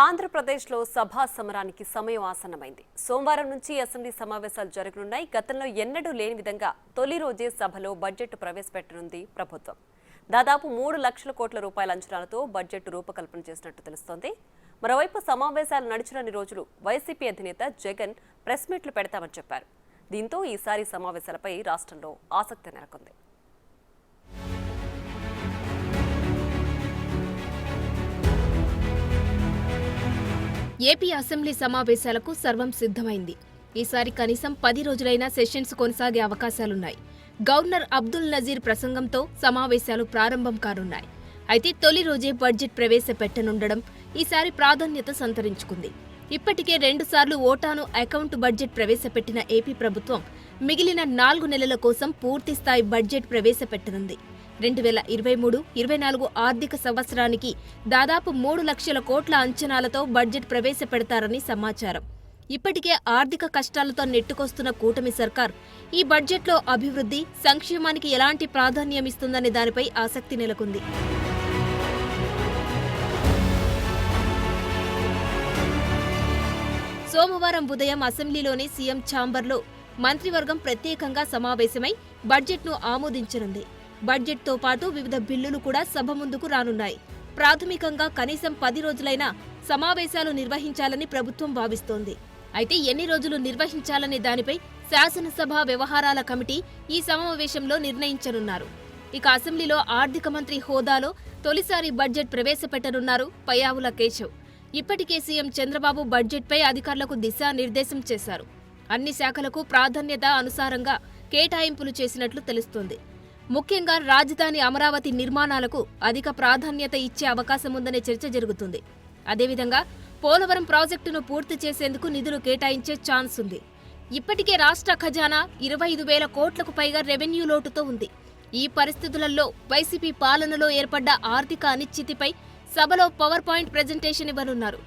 ఆంధ్రప్రదేశ్లో సభా సమరానికి సమయం ఆసన్నమైంది. సోమవారం నుంచి అసెంబ్లీ సమావేశాలు జరగనున్నాయి. గతంలో ఎన్నడూ లేని విధంగా తొలి రోజే సభలో బడ్జెట్ ప్రవేశపెట్టనుంది ప్రభుత్వం. దాదాపు 3 లక్షల కోట్ల రూపాయల అంచనాలతో బడ్జెట్ రూపకల్పన చేసినట్టు తెలుస్తోంది. మరోవైపు సమావేశాలు నడిచినన్ని రోజులు వైసీపీ అధినేత జగన్ ప్రెస్ మీట్లు పెడతామని చెప్పారు. దీంతో ఈసారి సమావేశాలపై రాష్ట్రంలో ఆసక్తి నెలకొంది. ఏపీ అసెంబ్లీ సమావేశాలకు సర్వం సిద్ధమైంది. ఈసారి కనీసం 10 రోజులైనా సెషన్స్ కొనసాగే అవకాశాలున్నాయి. గవర్నర్ అబ్దుల్ నజీర్ ప్రసంగంతో సమావేశాలు ప్రారంభం కానున్నాయి. అయితే తొలి రోజే బడ్జెట్ ప్రవేశపెట్టనుండడం ఈసారి ప్రాధాన్యత సంతరించుకుంది. ఇప్పటికే 2 సార్లు ఓటాను అకౌంట్ బడ్జెట్ ప్రవేశపెట్టిన ఏపీ ప్రభుత్వం మిగిలిన 4 నెలల కోసం పూర్తిస్థాయి బడ్జెట్ ప్రవేశపెట్టనుంది. 2023-24 ఆర్థిక సంవత్సరానికి దాదాపు 3 లక్షల కోట్ల అంచనాలతో బడ్జెట్ ప్రవేశపెడతారని సమాచారం. ఇప్పటికే ఆర్థిక కష్టాలతో నెట్టుకొస్తున్న కూటమి సర్కార్ ఈ బడ్జెట్లో అభివృద్ధి, సంక్షేమానికి ఎలాంటి ప్రాధాన్యమిస్తుందనే దానిపై ఆసక్తి నెలకొంది. సోమవారం ఉదయం అసెంబ్లీలోని సీఎం ఛాంబర్లో మంత్రివర్గం ప్రత్యేకంగా సమావేశమై బడ్జెట్ను ఆమోదించనుంది. బడ్జెట్తో పాటు వివిధ బిల్లులు కూడా సభ ముందుకు రానున్నాయి. ప్రాథమికంగా కనీసం 10 రోజులైనా సమావేశాలు నిర్వహించాలని ప్రభుత్వం భావిస్తోంది. అయితే ఎన్ని రోజులు నిర్వహించాలనే దానిపై శాసనసభ వ్యవహారాల కమిటీ ఈ సమావేశంలో నిర్ణయించనున్నారు. ఇక అసెంబ్లీలో ఆర్థిక మంత్రి హోదాలో తొలిసారి బడ్జెట్ ప్రవేశపెట్టనున్నారు పయ్యావుల కేశవ్. ఇప్పటికే సీఎం చంద్రబాబు బడ్జెట్పై అధికారులకు దిశానిర్దేశం చేశారు. అన్ని శాఖలకు ప్రాధాన్యత అనుసారంగా కేటాయింపులు చేసినట్లు తెలుస్తోంది. ముఖ్యంగా రాజధాని అమరావతి నిర్మాణాలకు అధిక ప్రాధాన్యత ఇచ్చే అవకాశం ఉందనే చర్చ జరుగుతుంది. అదేవిధంగా పోలవరం ప్రాజెక్టును పూర్తి చేసేందుకు నిధులు కేటాయించే ఛాన్స్ ఉంది. ఇప్పటికే రాష్ట్ర ఖజానా 25,000 కోట్లకు పైగా రెవెన్యూ లోటుతో ఉంది. ఈ పరిస్థితులలో వైసీపీ పాలనలో ఏర్పడ్డ ఆర్థిక అనిశ్చితిపై సభలో పవర్ పాయింట్ ప్రెజెంటేషన్ ఇవ్వనున్నారు.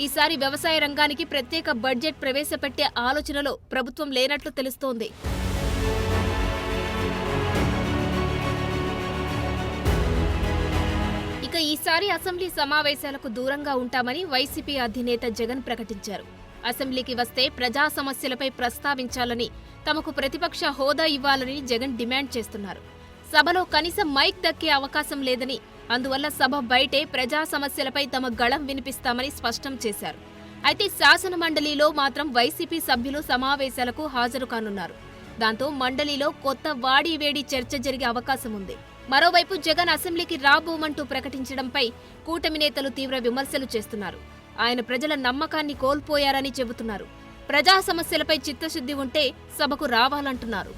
ఈసారి వ్యవసాయ రంగానికి ప్రత్యేక బడ్జెట్ ప్రవేశపెట్టే ఆలోచనలో ప్రభుత్వం లేనట్లు తెలుస్తోంది. ఇక ఈసారి అసెంబ్లీ సమావేశాలకు దూరంగా ఉంటామని వైసీపీ అధినేత జగన్ ప్రకటించారు. అసెంబ్లీకి వస్తే ప్రజా సమస్యలపై ప్రస్తావించాలని, తమకు ప్రతిపక్ష హోదా ఇవ్వాలని జగన్ డిమాండ్ చేస్తున్నారు. సభలో కనీసం మైక్ దక్కే అవకాశం లేదని, అందువల్ల సభ బయటే ప్రజా సమస్యలపై తమ గళం వినిపిస్తామని స్పష్టం చేశారు. అయితే శాసన మండలిలో మాత్రం వైసీపీ సభ్యులు సమావేశాలకు హాజరు కానున్నారు. దాంతో మండలిలో కొత్త వాడివేడి చర్చ జరిగే అవకాశం ఉంది. మరోవైపు జగన్ అసెంబ్లీకి రాబోమంటూ ప్రకటించడంపై కూటమి నేతలు తీవ్ర విమర్శలు చేస్తున్నారు. ఆయన ప్రజల నమ్మకాన్ని కోల్పోయారని చెబుతున్నారు. ప్రజా సమస్యలపై చిత్తశుద్ధి ఉంటే సభకు రావాలంటున్నారు.